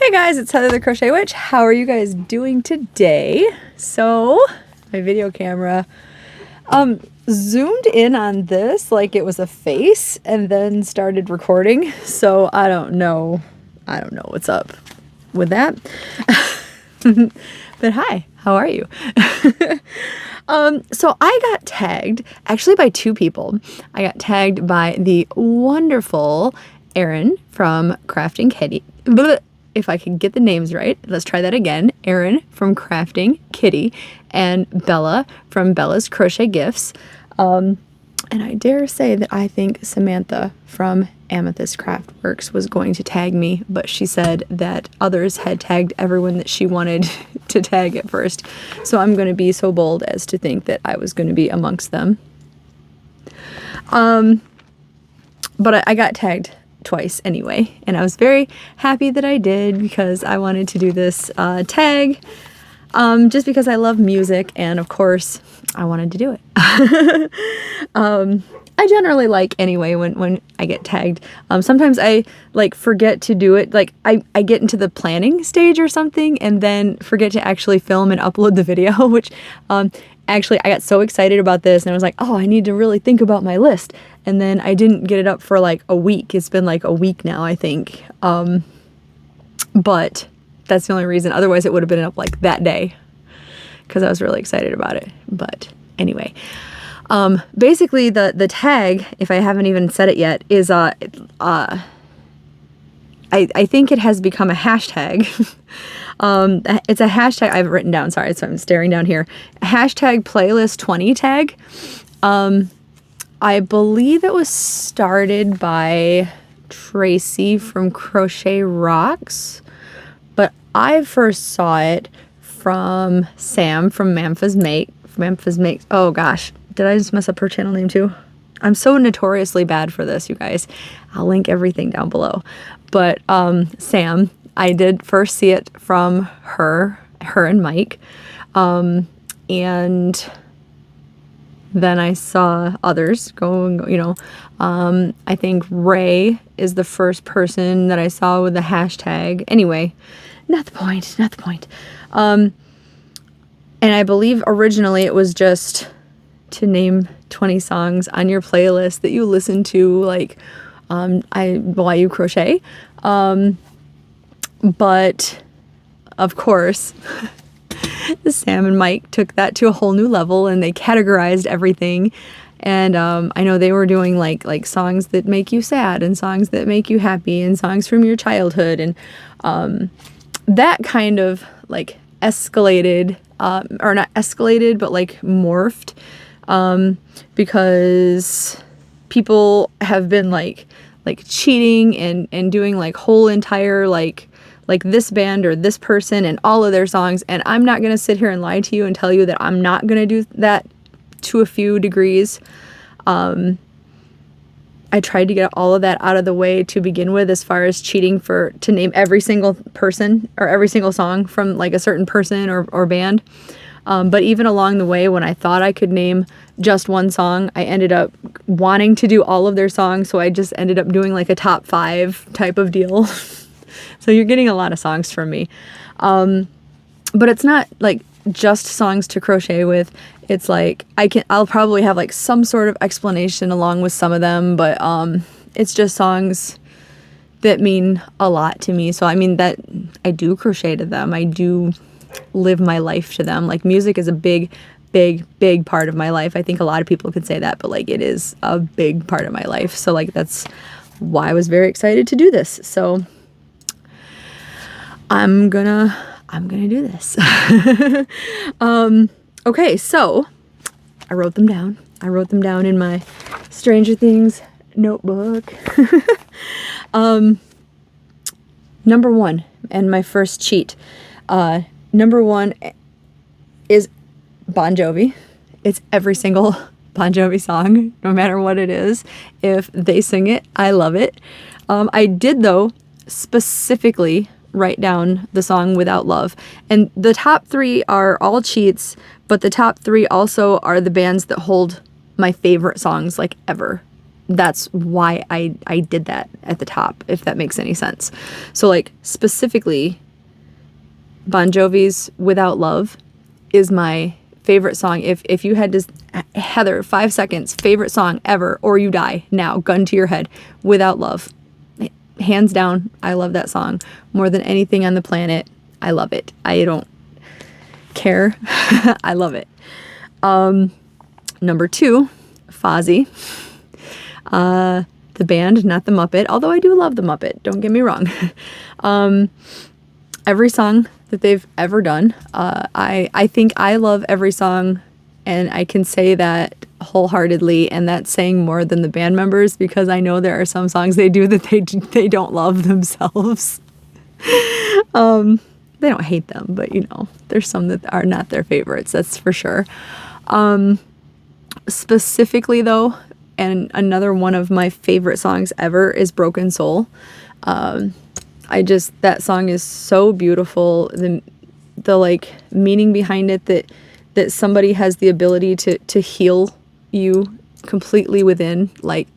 Hey guys, it's Heather the Crochet Witch. How are you guys doing today? So, my video camera zoomed in on this like it was a face and then started recording. So, I don't know what's up with that. But hi, how are you? So I got tagged actually by two people. I got tagged by the wonderful Erin from Crafting Kitty. If I can get the names right, let's try that again. Erin from Crafting Kitty and Bella from Bella's Crochet Gifts. And I dare say that I think Samantha from Amethyst Craftworks was going to tag me, but she said that others had tagged everyone that she wanted to tag at first. So I'm going to be so bold as to think that I was going to be amongst them. But I got tagged twice anyway, and I was very happy that I did because I wanted to do this tag just because I love music, and of course I wanted to do it. I generally like anyway when I get tagged. Sometimes I like forget to do it, like I get into the planning stage or something and then forget to actually film and upload the video, which actually I got so excited about this and I was like, oh, I need to really think about my list. And then I didn't get it up for like a week. It's been like a week now, I think. But that's the only reason. Otherwise, it would have been up like that day because I was really excited about it. But anyway, basically the tag, if I haven't even said it yet, is I think it has become a hashtag. It's a hashtag I've written down. Sorry, so I'm staring down here. Hashtag playlist 20 tag. I believe it was started by Tracy from Crochet Rocks, but I first saw it from Sam from Memphis Makes. Oh gosh, did I just mess up her channel name too? I'm so notoriously bad for this, you guys. I'll link everything down below. But Sam, I did first see it from her and Mike, and then I saw others go, you know. I think Ray is the first person that I saw with the hashtag. Anyway, not the point. And I believe originally it was just to name 20 songs on your playlist that you listen to, like, while you crochet. But of course, Sam and Mike took that to a whole new level and they categorized everything. And I know they were doing like songs that make you sad and songs that make you happy and songs from your childhood. And that kind of like escalated, or not escalated, but like morphed, because people have been like cheating and doing like whole entire like this band or this person and all of their songs. And I'm not going to sit here and lie to you and tell you that I'm not going to do that to a few degrees. I tried to get all of that out of the way to begin with, as far as cheating to name every single person or every single song from like a certain person or band. But even along the way, when I thought I could name just one song, I ended up wanting to do all of their songs. So I just ended up doing like a top 5 type of deal. So you're getting a lot of songs from me. But it's not like just songs to crochet with. It's like I'll probably have like some sort of explanation along with some of them, but it's just songs that mean a lot to me. So I mean that I do crochet to them. I do live my life to them. Like music is a big part of my life. I think a lot of people could say that, but like it is a big part of my life. So like that's why I was very excited to do this. So I'm gonna do this. Okay, so I wrote them down. In my Stranger Things notebook. Number 1, and my first cheat. Number 1 is Bon Jovi. It's every single Bon Jovi song, no matter what it is. If they sing it, I love it. I did, though, specifically write down the song Without Love. And the top 3 are all cheats, but the top 3 also are the bands that hold my favorite songs like ever. that's why I did that at the top, if that makes any sense. So like specifically Bon Jovi's Without Love is my favorite song. If you had to, Heather, 5 seconds, favorite song ever, or you die now, gun to your head, Without Love. Hands down, I love that song more than anything on the planet. I love it. I don't care. I love it. Number 2, Fozzy. The band, not the Muppet, although I do love the Muppet, don't get me wrong. Every song that they've ever done, I think I love every song, and I can say that wholeheartedly, and that's saying more than the band members, because I know there are some songs they do that they don't love themselves. They don't hate them, but you know, there's some that are not their favorites, that's for sure. Specifically though, and another one of my favorite songs ever is Broken Soul. That song is so beautiful. The like meaning behind it, that somebody has the ability to heal you completely within. Like,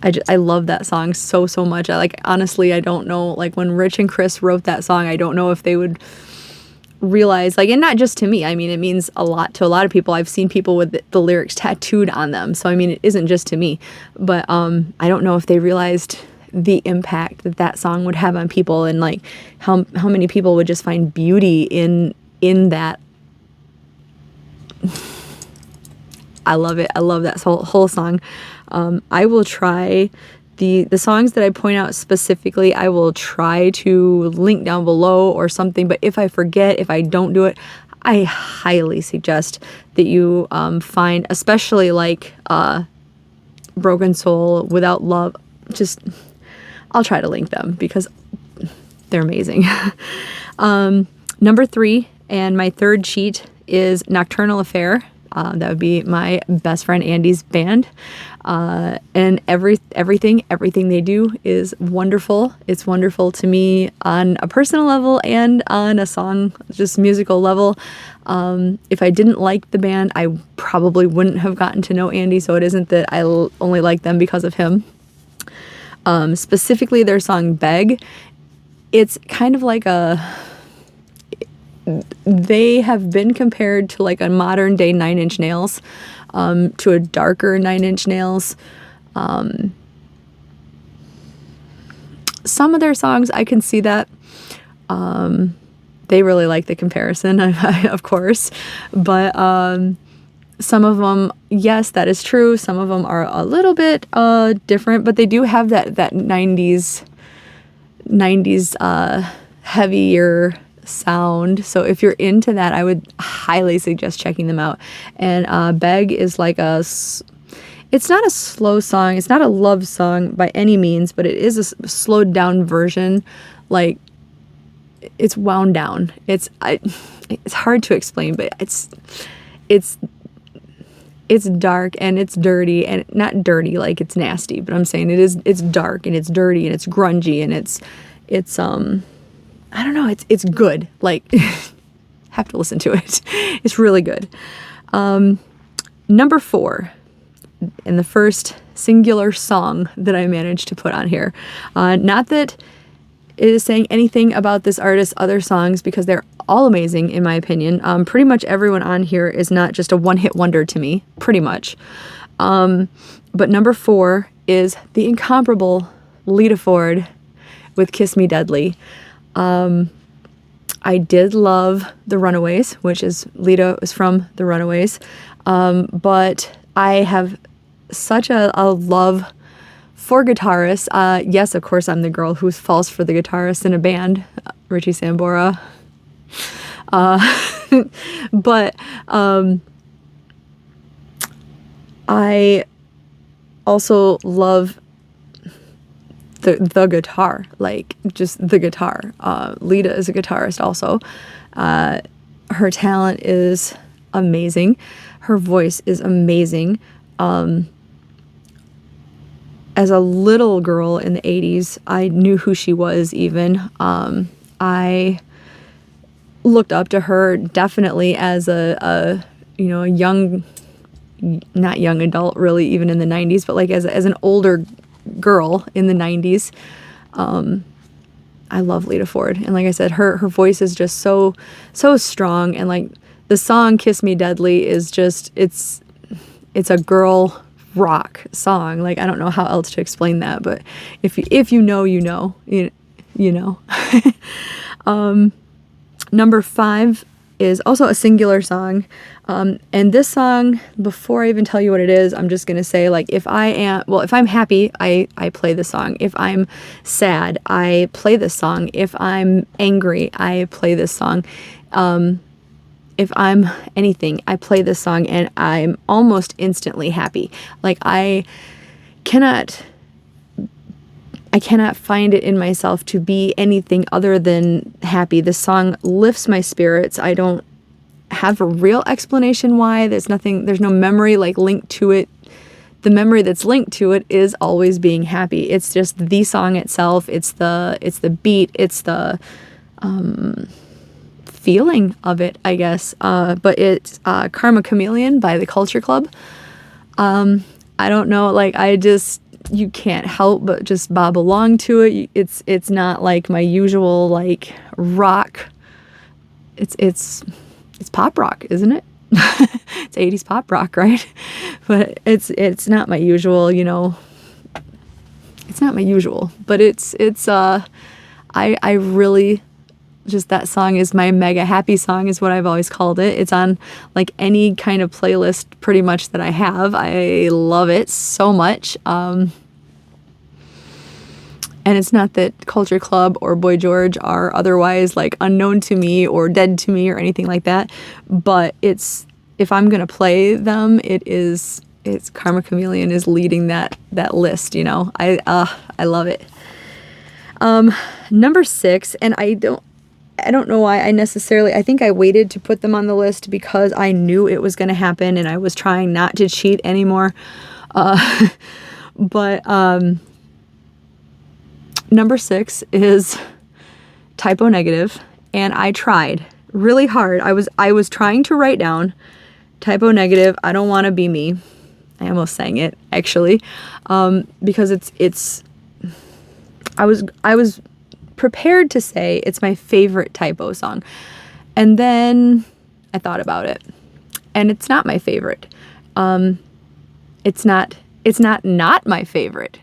I love that song so much. Honestly, I don't know, like when Rich and Chris wrote that song, I don't know if they would realize, like, and not just to me, I mean, it means a lot to a lot of people. I've seen people with the lyrics tattooed on them, so I mean, it isn't just to me, but I don't know if they realized the impact that song would have on people, and like how many people would just find beauty in that. I love it. I love that whole song. I will try the songs that I point out specifically, I will try to link down below or something, but if I forget, if I don't do it, I highly suggest that you find, especially like Broken Soul, Without Love, just, I'll try to link them because they're amazing. Number 3, and my third cheat, is Nocturnal Affair. That would be my best friend Andy's band. And everything they do is wonderful. It's wonderful to me on a personal level and on a song, just musical level. If I didn't like the band, I probably wouldn't have gotten to know Andy, so it isn't that I only like them because of him. Specifically their song Beg. It's kind of like they have been compared to like a modern day 9 Inch Nails, to a darker 9 Inch Nails. Some of their songs, I can see that. They really like the comparison, of course, but some of them, yes, that is true. Some of them are a little bit different, but they do have that 90s heavier sound. So if you're into that, I would highly suggest checking them out. And Beg is like it's not a slow song, it's not a love song by any means, but it is a slowed down version. Like, it's wound down. It's hard to explain, but it's dark and it's dirty, and not dirty like it's nasty, but I'm saying it's dark and it's dirty and it's grungy and it's I don't know, it's good. Like, have to listen to it. It's really good. Number 4, and the first singular song that I managed to put on here. Not that it is saying anything about this artist's other songs, because they're all amazing in my opinion. Pretty much everyone on here is not just a one-hit wonder to me, pretty much. But number 4 is the incomparable Lita Ford with Kiss Me Deadly. I did love The Runaways, which is, Lita is from The Runaways, but I have such a love for guitarists. Yes, of course, I'm the girl who falls for the guitarist in a band, Richie Sambora. But I also love the guitar, like just the guitar. Lita is a guitarist also. Her talent is amazing. Her voice is amazing. As a little girl in the 80s, I knew who she was even. I looked up to her definitely as a young not young adult really, even in the 90s, but like as an older girl in the 90s, I love Lita Ford. And like I said, her voice is just so strong. And like the song Kiss Me Deadly is just, it's a girl rock song. Like, I don't know how else to explain that, but if you know, you know, you know. Number 5 is also a singular song. And this song, before I even tell you what it is, I'm just going to say, like, if I'm happy, I play the song. If I'm sad, I play this song. If I'm angry, I play this song. If I'm anything, I play this song and I'm almost instantly happy. Like, I cannot find it in myself to be anything other than happy. This song lifts my spirits. I don't have a real explanation why. There's no memory like linked to it. The memory that's linked to it is always being happy. It's just the song itself. It's the beat. It's the feeling of it, I guess. But it's Karma Chameleon by the Culture Club. I don't know, like, you can't help but just bob along to it. It's not like my usual like rock. It's pop rock, isn't it? It's 80s pop rock, right? But it's not my usual, you know. It's not my usual, but I really just, that song is my mega happy song, is what I've always called it. It's on like any kind of playlist pretty much that I have. I love it so much. And it's not that Culture Club or Boy George are otherwise like unknown to me or dead to me or anything like that. But if I'm going to play them, it's Karma Chameleon is leading that list, you know. I love it. Number 6, and I don't know why I think I waited to put them on the list because I knew it was going to happen and I was trying not to cheat anymore. But number 6 is Typo Negative, and I tried really hard. I was trying to write down Typo Negative, I Don't Want to Be Me. I almost sang it, actually, because I was prepared to say it's my favorite Typo song. And then I thought about it, and it's not my favorite. It's not my favorite,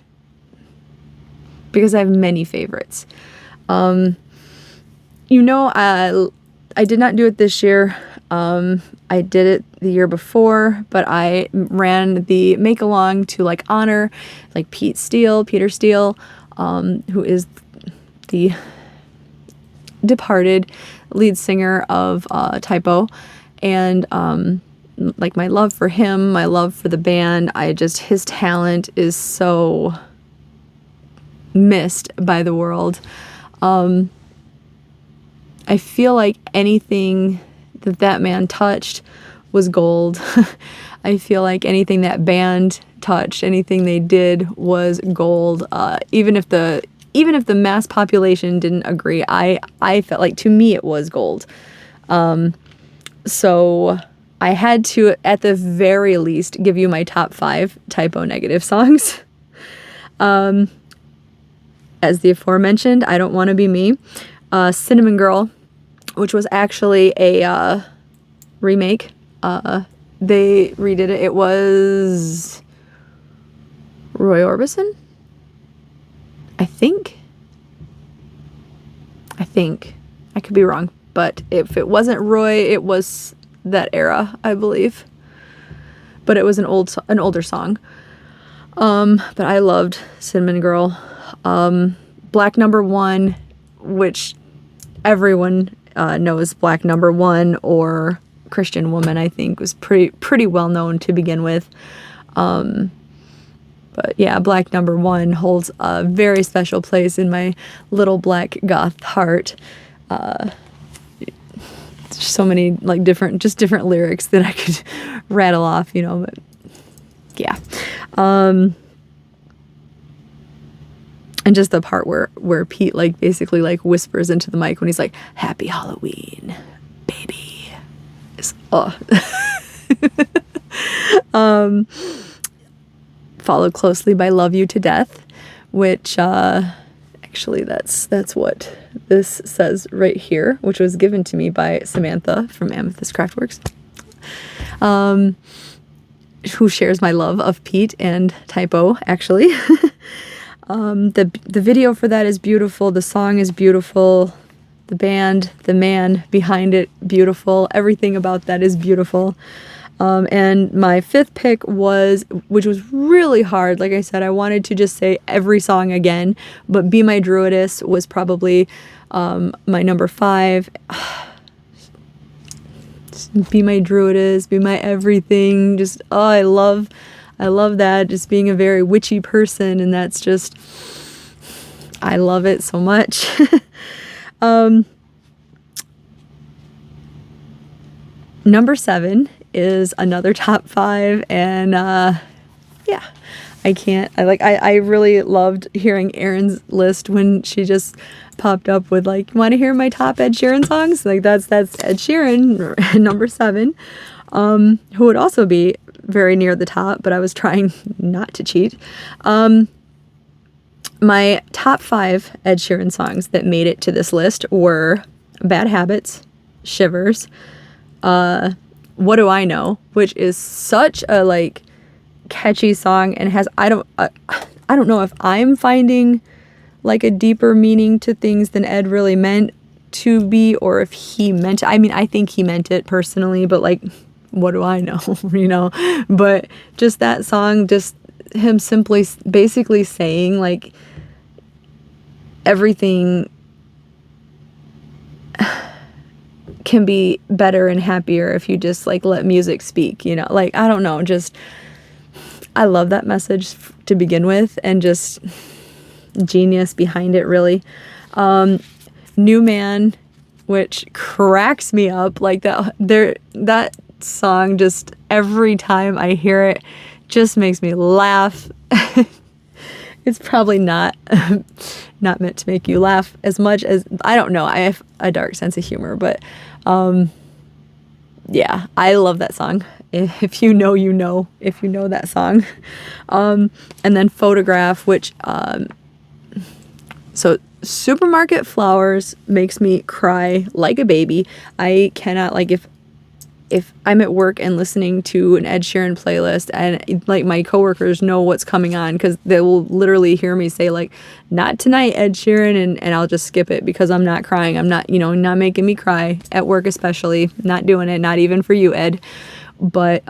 because I have many favorites. You know, I did not do it this year. I did it the year before, but I ran the make along to like honor like Peter Steele, who is the departed lead singer of Typo, and like my love for him, my love for the band, his talent is so missed by the world. I feel like anything that man touched was gold. I feel like anything that band touched, anything they did was gold. Even if the mass population didn't agree, I felt like, to me, it was gold. So I had to, at the very least, give you my top 5 Typo Negative songs. As the aforementioned, I Don't Want to Be Me. Cinnamon Girl, which was actually a remake. They redid it. It was Roy Orbison, I think. I could be wrong, but if it wasn't Roy, it was that era, I believe. But it was an older song. But I loved Cinnamon Girl. Black Number One, which everyone knows, Black Number One, or Christian Woman, I think, was pretty well known to begin with. But yeah, Black Number One holds a very special place in my little black goth heart. So many like different lyrics that I could rattle off, you know, but yeah. And just the part where Pete like basically like whispers into the mic when he's like, "Happy Halloween, baby." It's Followed closely by Love You to Death, which actually that's what this says right here, which was given to me by Samantha from Amethyst Craftworks, who shares my love of Pete and Typo, actually. The video for that is beautiful. The song is beautiful. The band, the man behind it, beautiful. Everything about that is beautiful. And my fifth pick which was really hard. Like I said, I wanted to just say every song again, but Be My Druidess was probably my number 5. Be my druidess, be my everything. Just, I love that. Just being a very witchy person, and that's just, I love it so much. Number 7 is another top 5, and yeah, I really loved hearing Erin's list when she just popped up with like, want to hear my top Ed Sheeran songs? Like that's Ed Sheeran, number 7, who would also be very near the top, but I was trying not to cheat. My top 5 Ed Sheeran songs that made it to this list were Bad Habits, Shivers, What Do I Know, which is such a like catchy song and has, I don't know if I'm finding like a deeper meaning to things than Ed really meant to be, or if he meant it. I mean, I think he meant it personally, but like, what do I know, you know? But just that song, just him simply basically saying like everything can be better and happier if you just like let music speak, you know? Like, I don't know, just, I love that message to begin with, and just genius behind it, really. New Man, which cracks me up, like that song, just every time I hear it just makes me laugh. It's probably not meant to make you laugh as much as, I don't know, I have a dark sense of humor, but yeah, I love that song. If you know, you know, if you know that song. And then Photograph, which so Supermarket Flowers makes me cry like a baby. I cannot, like, if I'm at work and listening to an Ed Sheeran playlist, and like my coworkers know what's coming on, because they will literally hear me say like, not tonight, Ed Sheeran, and I'll just skip it because I'm not crying. I'm not, not making me cry at work, especially not doing it, not even for you, Ed. But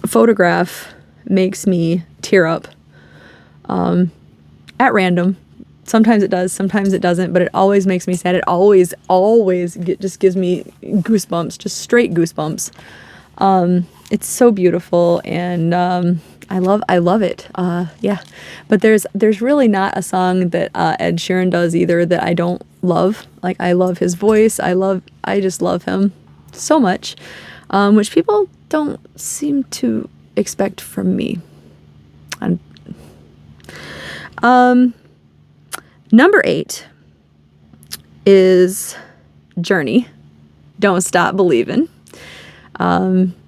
Photograph makes me tear up at random. Sometimes it does, sometimes it doesn't, but it always makes me sad. It always just gives me goosebumps, just straight goosebumps. It's so beautiful, and I love it. Yeah, but there's really not a song that Ed Sheeran does either that I don't love. Like, I love his voice. I just love him so much, which people don't seem to expect from me. Number 8 is Journey, Don't Stop Believin'.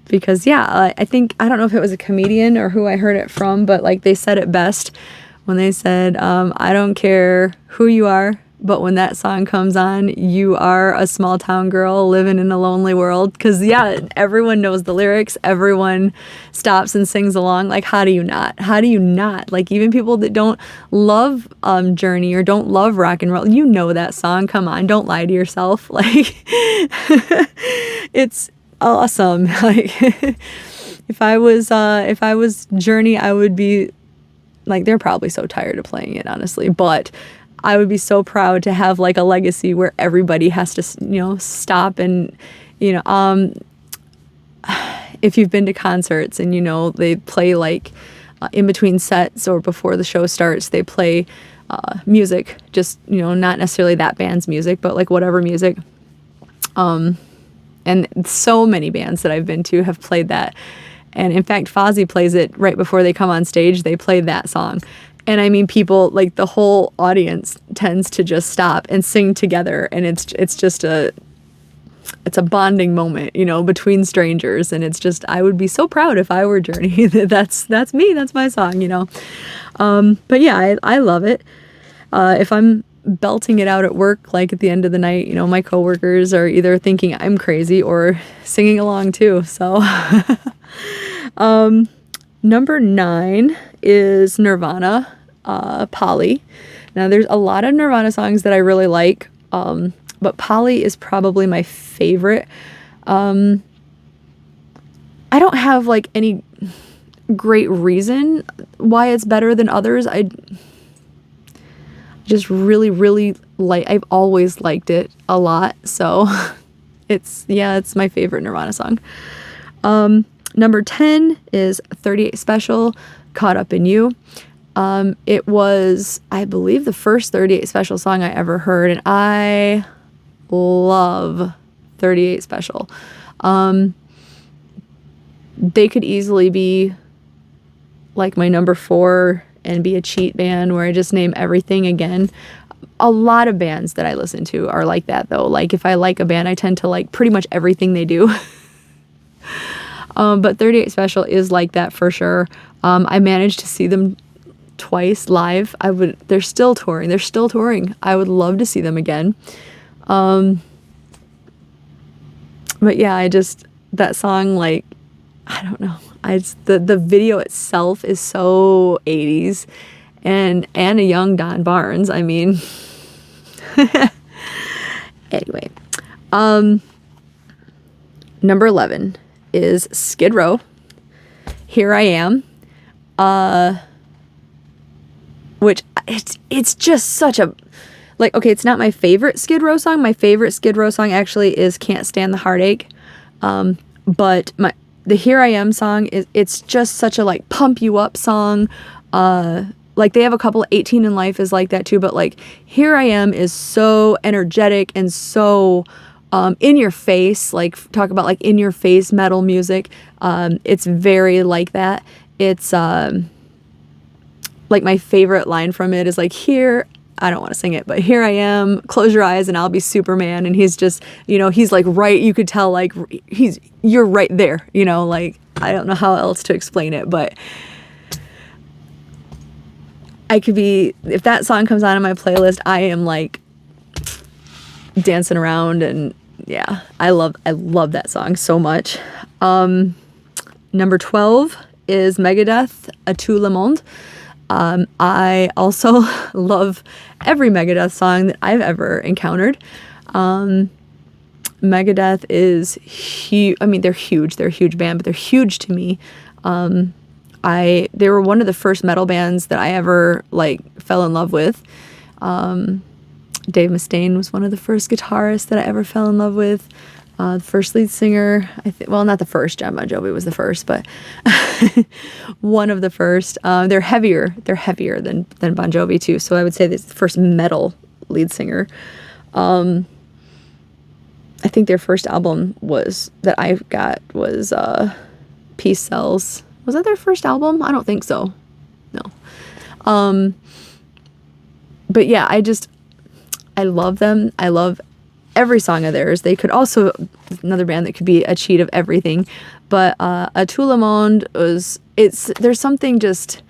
Because yeah, I think, I don't know if it was a comedian or who I heard it from, but like they said it best when they said, I don't care who you are, but when that song comes on, you are a small town girl living in a lonely world. Because yeah, everyone knows the lyrics. Everyone stops and sings along. Like, how do you not? How do you not? Like, even people that don't love Journey or don't love rock and roll, you know that song. Come on, don't lie to yourself. Like, it's awesome. Like, if I was Journey, I would be like, they're probably so tired of playing it, honestly, but I would be so proud to have like a legacy where everybody has to, stop and, if you've been to concerts and, they play like in between sets or before the show starts, they play music, just, not necessarily that band's music, but like whatever music. And so many bands that I've been to have played that. And in fact, Fozzy plays it right before they come on stage. They play that song. And I mean, people, like the whole audience tends to just stop and sing together. And it's just it's a bonding moment, you know, between strangers, and it's just, I would be so proud if I were Journey. That's me, that's my song, you know. But yeah, I love it. If I'm belting it out at work, like at the end of the night, you know, my coworkers are either thinking I'm crazy or singing along too. So number 9 is Nirvana, Polly. Now there's a lot of Nirvana songs that I really like, but Polly is probably my favorite. I don't have like any great reason why it's better than others. I just really like, I've always liked it a lot, so it's my favorite Nirvana song. Number 10 is 38 Special, Caught Up in You. It was, I believe, the first 38 Special song I ever heard, and I love 38 Special. They could easily be like my number 4 and be a cheat band where I just name everything again. A lot of bands that I listen to are like that, though. Like, if I like a band, I tend to like pretty much everything they do. But 38 Special is like that for sure. I managed to see them twice live. They're still touring. I would love to see them again. But yeah, that song, like, I don't know. The video itself is so 80s, and a young Don Barnes. I mean, anyway, number 11 is Skid Row, Here I Am, which it's just such a, like, okay, it's not my favorite Skid Row song. My favorite Skid Row song actually is Can't Stand the Heartache, but the Here I Am song it's just such a like pump you up song. Like, they have a couple, 18 in Life is like that too, but like Here I Am is so energetic and so in your face, like, talk about like in your face metal music. It's very like that. It's like, my favorite line from it is like, here, I don't want to sing it, but here I am, close your eyes and I'll be Superman. And he's just, you know, he's like, right, you could tell, like, you're right there, you know, like, I don't know how else to explain it, but I could be, if that song comes on in my playlist, I am like dancing around, and yeah, I love that song so much. Number 12 is Megadeth, A Tout Le Monde. I also love every Megadeth song that I've ever encountered. Megadeth is huge. I mean, they're huge. They're a huge band, but they're huge to me. They were one of the first metal bands that I ever like fell in love with. Dave Mustaine was one of the first guitarists that I ever fell in love with. The first lead singer, well, not the first, John Bon Jovi was the first, but one of the first. They're heavier than Bon Jovi too, so I would say this is the first metal lead singer. I think their first album that I got was Peace Sells. Was that their first album? I don't think so. No. But yeah, I love them. I love every song of theirs. They could also, another band that could be a cheat of everything, but A Tout Le Monde there's something just,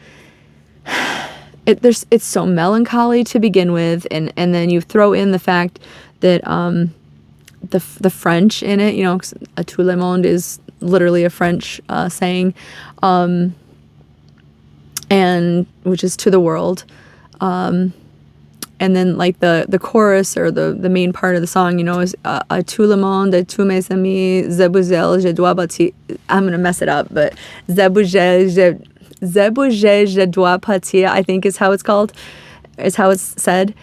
it's so melancholy to begin with, and then you throw in the fact that the French in it, you know, 'cause A Tout Le Monde is literally a French saying, and which is to the world. And then like the chorus or the main part of the song, you know, is à tout le monde, à tous mes amis, je bouge, je dois partir. I'm gonna mess it up, but je bouge, je dois partir, I think is how it's called, is how it's said.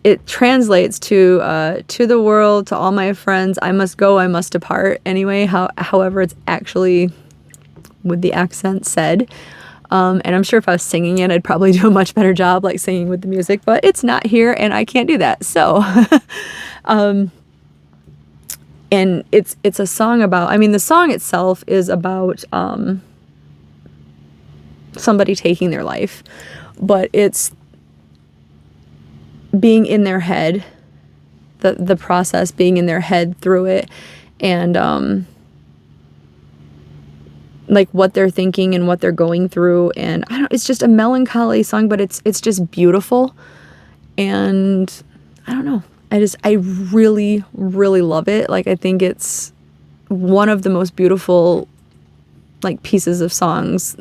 It translates to the world, to all my friends, I must go, I must depart. Anyway, however it's actually with the accent said. And I'm sure if I was singing it, I'd probably do a much better job, like singing with the music, but it's not here and I can't do that. So, and it's a song about, I mean, the song itself is about, somebody taking their life, but it's being in their head the process, being in their head through it, and like what they're thinking and what they're going through. And it's just a melancholy song, but it's just beautiful. And I don't know. I really, really love it. Like, I think it's one of the most beautiful, like, pieces of songs.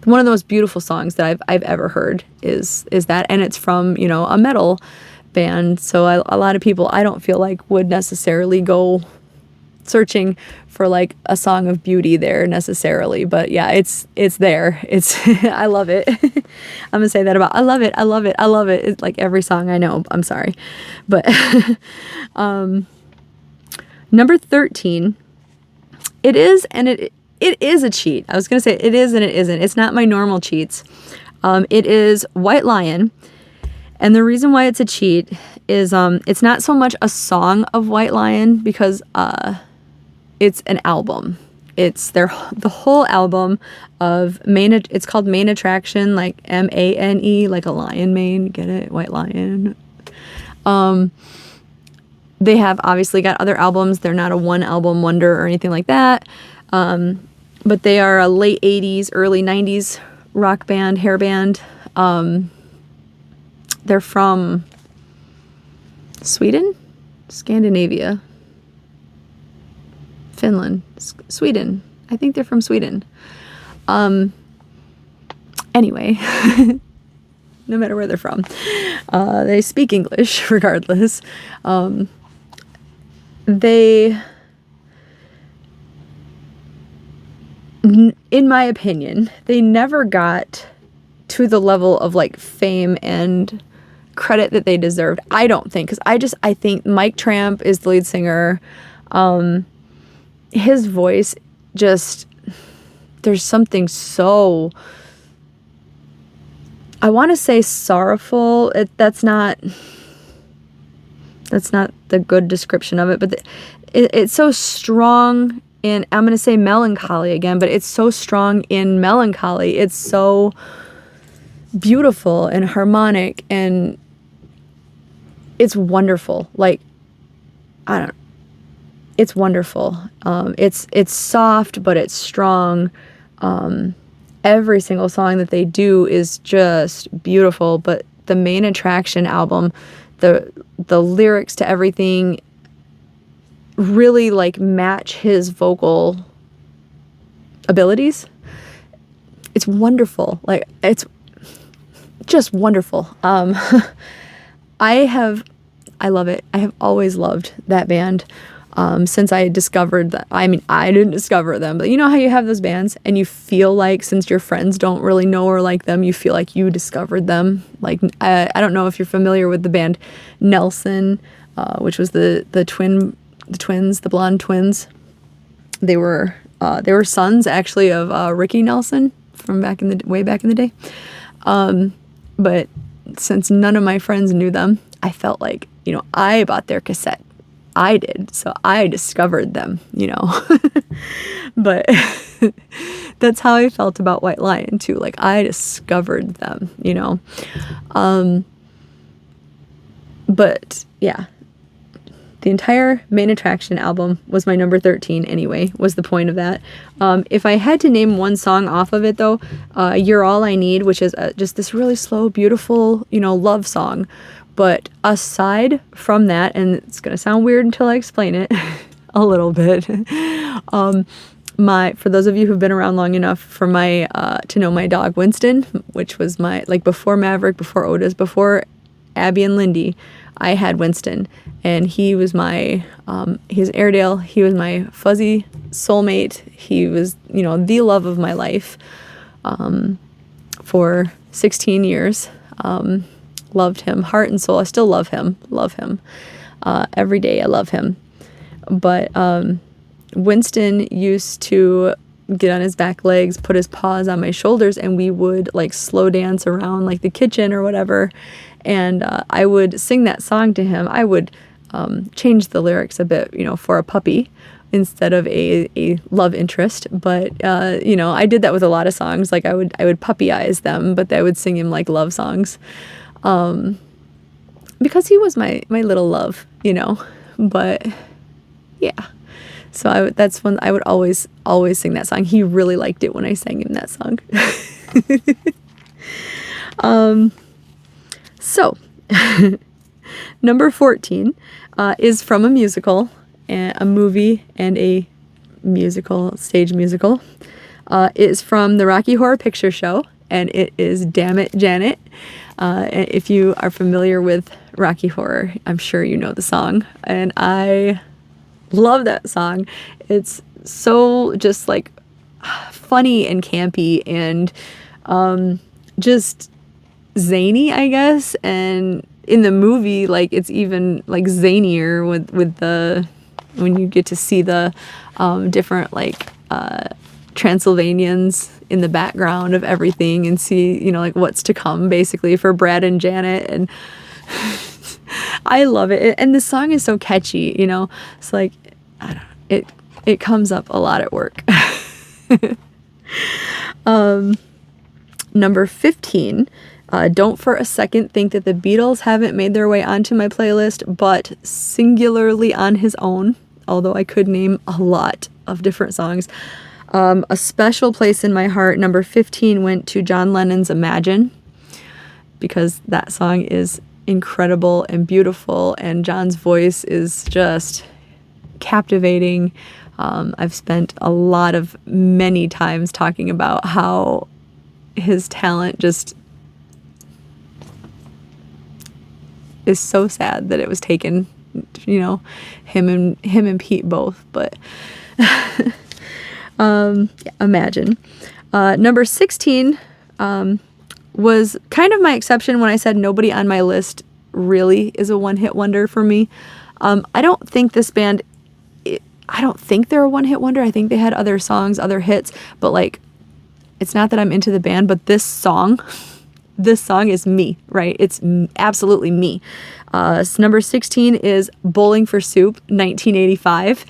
One of the most beautiful songs that I've ever heard is that. And it's from, a metal band. So a lot of people, I don't feel like, would necessarily go searching for like a song of beauty there necessarily, but yeah, it's there. I love it. I'm gonna say that about I love it. It's like every song I know. I'm sorry, but number 13. It is a cheat. I was gonna say it is and it isn't. It's not my normal cheats. It is White Lion. And the reason why it's a cheat is it's not so much a song of White Lion, because it's an album. It's the whole album of it's called Main Attraction, like MANE, like a lion mane, get it? White Lion. They have obviously got other albums. They're not a one album wonder or anything like that. But they are a late 80s, early 90s rock band, hair band. They're from Sweden? Scandinavia. Finland, Sweden. I think they're from Sweden. Anyway, no matter where they're from, they speak English regardless. They, in my opinion, they never got to the level of like fame and credit that they deserved. I don't think, because I think Mike Tramp is the lead singer. His voice just, there's something so, I want to say sorrowful. That's not the good description of it, but it's so strong in, I'm going to say melancholy again, but it's so strong in melancholy. It's so beautiful and harmonic, and it's wonderful. Like, it's wonderful. It's soft, but it's strong. Every single song that they do is just beautiful. But the Main Attraction album, the lyrics to everything really like match his vocal abilities. It's wonderful. Like, it's just wonderful. I love it. I have always loved that band. Since I discovered that, I mean, I didn't discover them, but you know how you have those bands and you feel like, since your friends don't really know or like them, you feel like you discovered them. Like, I don't know if you're familiar with the band Nelson, which was the blonde twins. They were sons actually of Ricky Nelson from way back in the day. But since none of my friends knew them, I felt like, I bought their cassette. I did. So I discovered them, but that's how I felt about White Lion too. Like, I discovered them, but yeah, the entire Main Attraction album was my number 13 anyway, was the point of that. If I had to name one song off of it though, You're All I Need, which is just this really slow, beautiful, love song. But aside from that, and it's going to sound weird until I explain it a little bit, for those of you who've been around long enough for to know my dog Winston, which was before Maverick, before Otis, before Abby and Lindy, I had Winston, and he was he's Airedale. He was my fuzzy soulmate. He was, the love of my life, for 16 years. Loved him, heart and soul. I still love him. Every day I love him. But Winston used to get on his back legs, put his paws on my shoulders, and we would like slow dance around like the kitchen or whatever. And I would sing that song to him. I would change the lyrics a bit, for a puppy instead of a love interest. But I did that with a lot of songs. Like I would puppyize them, but I would sing him like love songs. because he was my little love, you know. But yeah, so that's when I would always sing that song. He really liked it when I sang him that song. So number 14 is from a musical, a movie and a musical, stage musical. It's from the Rocky Horror Picture Show, and it is Damn It, Janet. If you are familiar with Rocky Horror, I'm sure you know the song, and I love that song. It's so just like funny and campy and just zany, I guess. And in the movie, like, it's even like zanier with the when you get to see the different like Transylvanians in the background of everything and see, you know, like what's to come basically for Brad and Janet. And I love it. And the song is so catchy, you know. It's like, I don't know, it comes up a lot at work. Number 15, don't for a second think that the Beatles haven't made their way onto my playlist, but singularly on his own, although I could name a lot of different songs. A special place in my heart, number 15, went to John Lennon's Imagine, because that song is incredible and beautiful, and John's voice is just captivating. I've spent many times talking about how his talent just is so sad that it was taken, you know, him and Pete both, but Imagine. Number 16 was kind of my exception when I said nobody on my list really is a one-hit wonder for me. I don't think this band, I don't think they're a one-hit wonder. I think they had other songs, other hits, but like, it's not that I'm into the band, but this song is me, right? It's absolutely me. So number 16 is Bowling for Soup, 1985.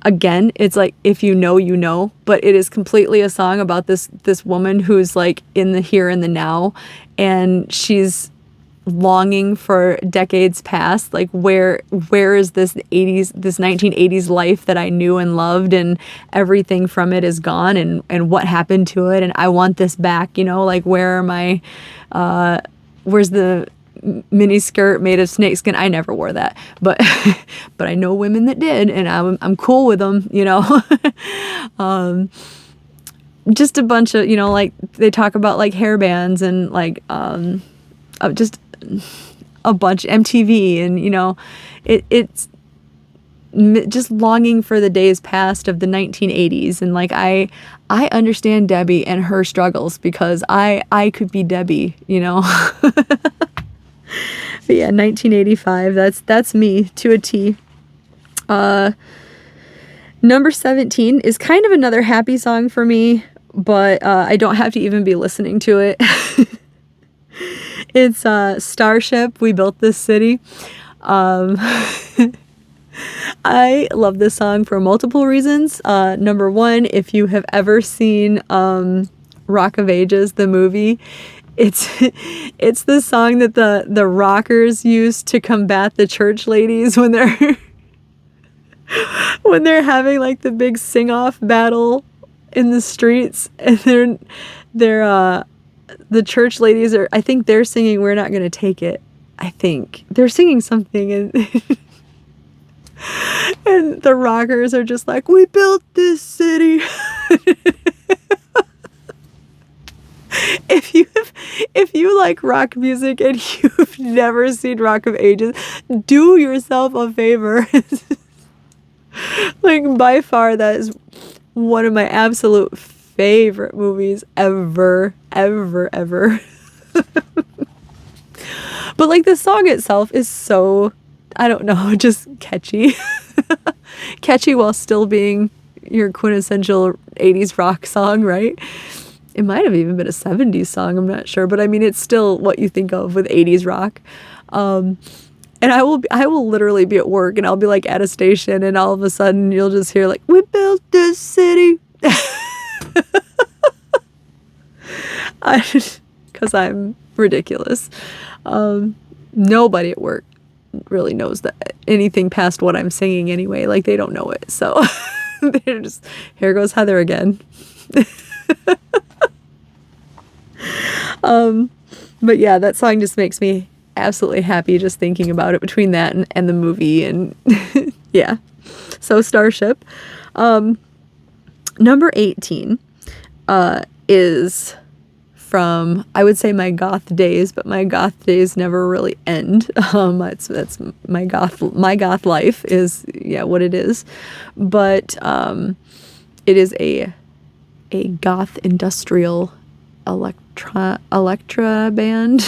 Again, it's like, if you know, you know, but it is completely a song about this woman who's like in the here and the now, and she's longing for decades past, like where is this 1980s life that I knew and loved, and everything from it is gone, and what happened to it, and I want this back, you know, like where are my where's the mini skirt made of snakeskin? I never wore that, but but I know women that did, and I'm cool with them, you know. Just a bunch of, you know, like they talk about like hair bands and like just a bunch MTV, and you know, it's just longing for the days past of the 1980s, and like I understand Debbie and her struggles, because I could be Debbie, you know. But yeah, 1985, that's me to a T. Number 17 is kind of another happy song for me, but I don't have to even be listening to it. It's Starship, We Built This City. I love this song for multiple reasons. Number one, if you have ever seen Rock of Ages, the movie, it's the song that the rockers use to combat the church ladies when they're when they're having like the big sing-off battle in the streets, and they're the church ladies are, I think they're singing "We're Not Gonna Take It." I think they're singing something, and and the rockers are just like, "We built this city." If you like rock music and you've never seen Rock of Ages, do yourself a favor. Like, by far, that is one of my absolute favorite movies ever. But like, the song itself is so, I don't know, just catchy. Catchy while still being your quintessential 80s rock song, right? It might have even been a 70s song, I'm not sure, but I mean, it's still what you think of with 80s rock. And I will literally be at work, and I'll be like at a station, and all of a sudden you'll just hear like, "We built this city." Because I'm ridiculous. Nobody at work really knows that anything past what I'm singing anyway. Like, they don't know it. So they're just, here goes Heather again. But yeah, that song just makes me absolutely happy just thinking about it, between that and the movie. And yeah. So Starship. Number 18 is from, I would say, my goth days, but my goth days never really end. That's my goth life is, yeah, what it is. But it is a goth industrial electra band,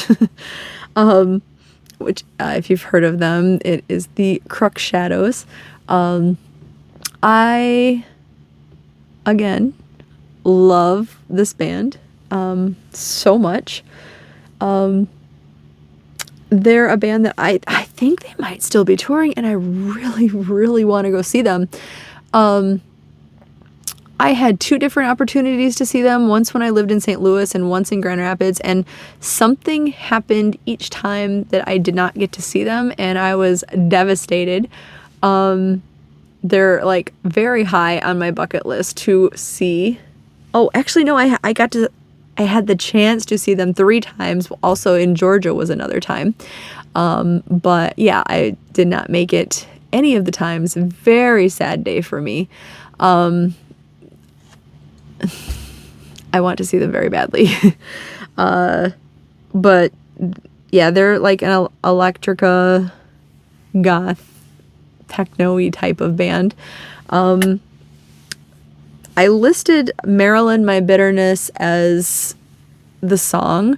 which if you've heard of them, it is the Crochet. I again love this band so much. They're a band that I think they might still be touring, and I really want to go see them. I had 2 different opportunities to see them, once when I lived in St. Louis and once in Grand Rapids, and something happened each time that I did not get to see them, and I was devastated. They're like very high on my bucket list to see. Oh, actually, no, I had the chance to see them 3 times. Also in Georgia was another time. But yeah, I did not make it any of the times. Very sad day for me. I want to see them very badly. But yeah, they're like an electrica goth techno-y type of band. I listed Marilyn My Bitterness as the song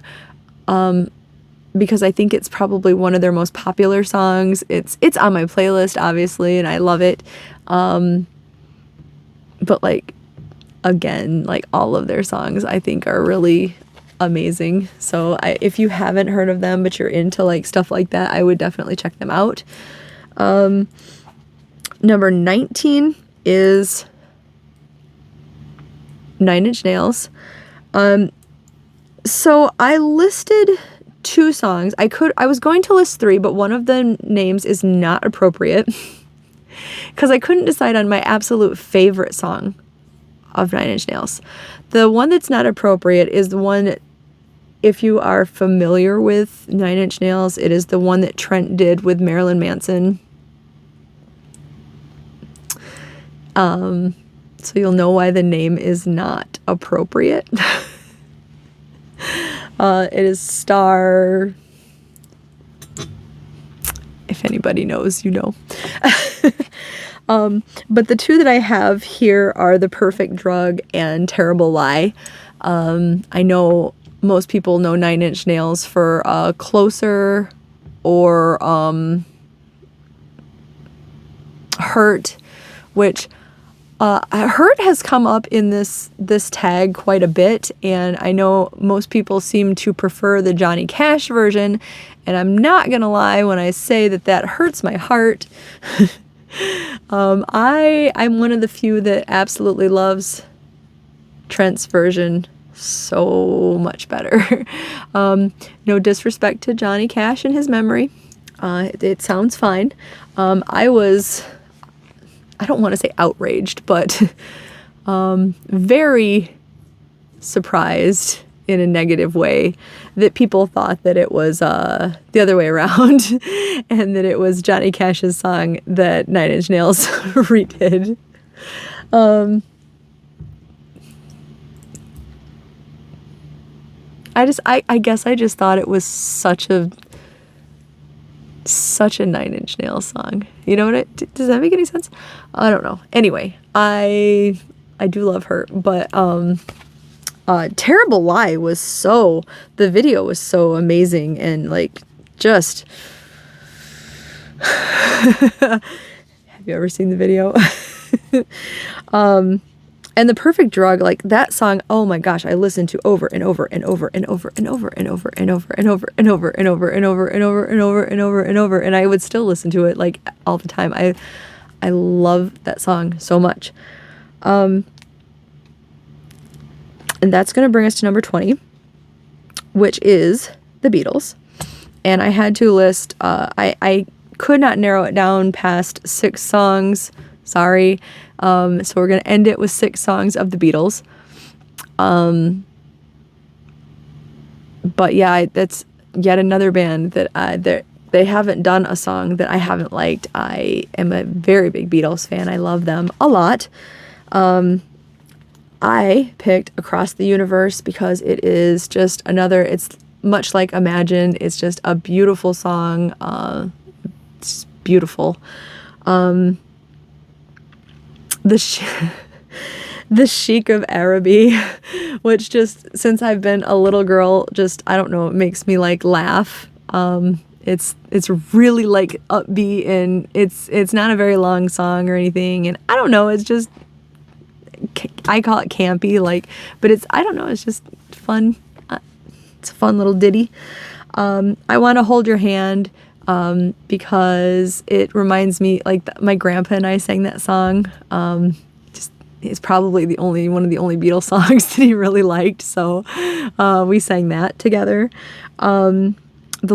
because I think it's probably one of their most popular songs. It's on my playlist, obviously, and I love it. But like, again, like, all of their songs I think are really amazing. So if you haven't heard of them but you're into like stuff like that, I would definitely check them out. Number 19 is 9 Inch Nails. So I listed 2 songs. I was going to list 3, but one of the names is not appropriate because I couldn't decide on my absolute favorite song of 9 Inch Nails. The one that's not appropriate is the one, if you are familiar with 9 Inch Nails, it is the one that Trent did with Marilyn Manson. So you'll know why the name is not appropriate. It is Star. If anybody knows, you know. But the 2 that I have here are The Perfect Drug and Terrible Lie. I know most people know 9 Inch Nails for Closer or Hurt, which Hurt has come up in this tag quite a bit, and I know most people seem to prefer the Johnny Cash version, and I'm not gonna lie when I say that hurts my heart. I'm one of the few that absolutely loves Trent's version so much better. No disrespect to Johnny Cash and his memory. It sounds fine. I don't want to say outraged, but very surprised in a negative way that people thought that it was the other way around and that it was Johnny Cash's song that 9 Inch Nails redid. I guess I just thought it was such a 9 Inch Nails song. You know what? Does that make any sense? I don't know. Anyway, I do love her, but Terrible Lie the video was so amazing and like just have you ever seen the video? And The Perfect Drug, like that song, oh my gosh, I listened to over and over and over and over and over and over and over and over and over and over and over and over and over and over and over, and I would still listen to it like all the time. I love that song so much. And that's going to bring us to number 20, which is the Beatles. And I had to list, I could not narrow it down past 6 songs. Sorry. So we're going to end it with 6 songs of the Beatles. But yeah, that's yet another band that they haven't done a song that I haven't liked. I am a very big Beatles fan. I love them a lot. I picked Across the Universe because it is just another, it's much like Imagine. It's just a beautiful song. It's beautiful. The Chic of Araby, which just, since I've been a little girl, just, I don't know, it makes me like laugh. It's really like upbeat, and it's not a very long song or anything, and I don't know, it's just, I call it campy, like, but it's, I don't know, it's just fun. It's a fun little ditty. I Want to Hold Your Hand, because it reminds me, like, my grandpa and I sang that song. It's probably one of the only Beatles songs that he really liked, so we sang that together. The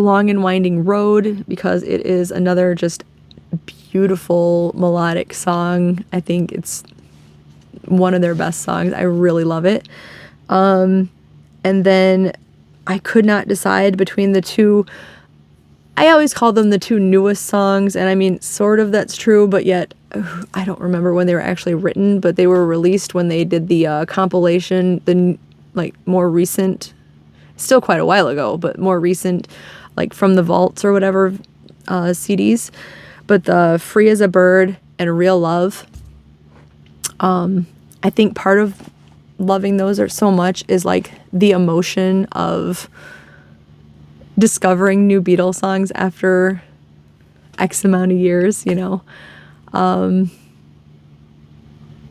Long and Winding Road, because it is another just beautiful melodic song. I think it's one of their best songs. I really love it. And then I could not decide between the two. I always call them the 2 newest songs, and I mean, sort of that's true, but yet I don't remember when they were actually written, but they were released when they did the compilation, the like more recent, still quite a while ago, but more recent, like From the Vaults or whatever CDs. But the Free as a Bird and Real Love, I think part of loving those are so much is like the emotion of discovering new Beatles songs after X amount of years, you know.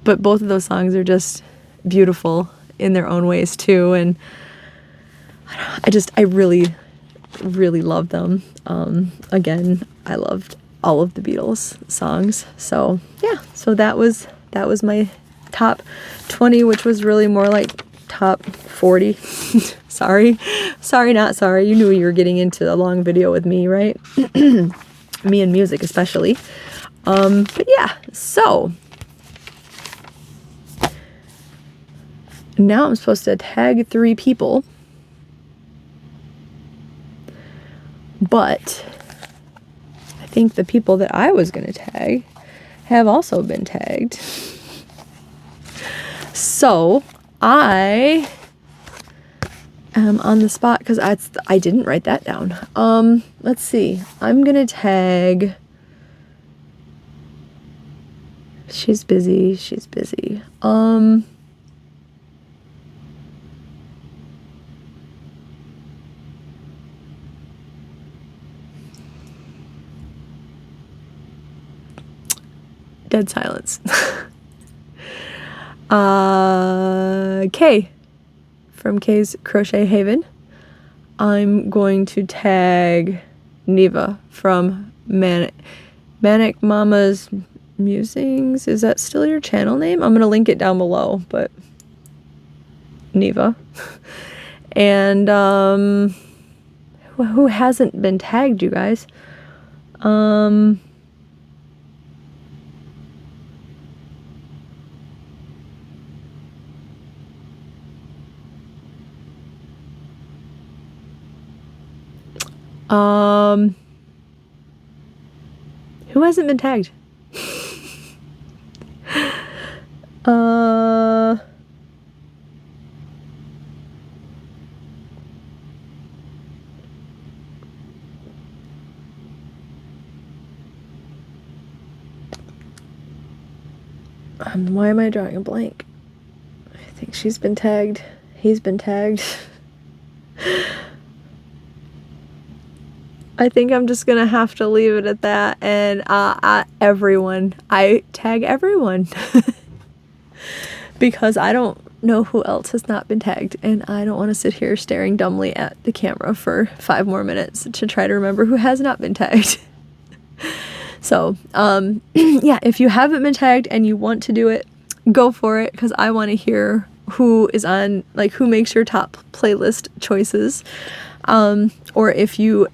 But both of those songs are just beautiful in their own ways too, and I really, really love them. Again, I loved all of the Beatles songs. So yeah, so that was my top 20, which was really more like top 40. Sorry, not sorry. You knew you were getting into a long video with me, right? Me and music especially. But yeah, so now I'm supposed to tag 3 people, but I think the people that I was going to tag have also been tagged. So I am on the spot because I didn't write that down. Let's see. I'm going to tag... She's busy. Dead silence. Kay from Kay's Crochet Haven. I'm going to tag Neva from Manic Mama's Musings. Is that still your channel name? I'm going to link it down below, but Neva. And who hasn't been tagged, you guys? Who hasn't been tagged? Why am I drawing a blank? I think she's been tagged. He's been tagged. I think I'm just gonna have to leave it at that, and everyone. I tag everyone. Because I don't know who else has not been tagged, and I don't want to sit here staring dumbly at the camera for 5 more minutes to try to remember who has not been tagged. So, yeah, if you haven't been tagged and you want to do it, go for it, because I want to hear who is on, like, who makes your top playlist choices. or if you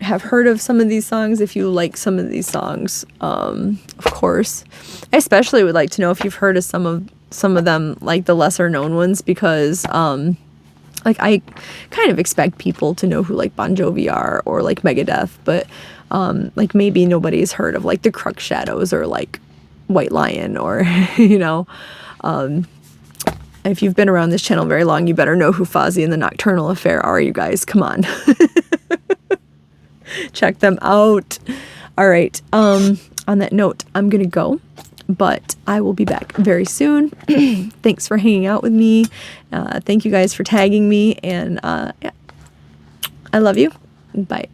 have heard of some of these songs, if you like some of these songs, of course. I especially would like to know if you've heard of some of them, like the lesser known ones, because like I kind of expect people to know who like Bon Jovi are or like Megadeth, but like maybe nobody's heard of like the Crux Shadows or like White Lion, or you know, if you've been around this channel very long, you better know who Fozzy and the Nocturnal Affair are, you guys. Come on. Check them out. All right. On that note, I'm gonna go, but I will be back very soon. Thanks for hanging out with me. Thank you guys for tagging me, and yeah, I love you. Bye.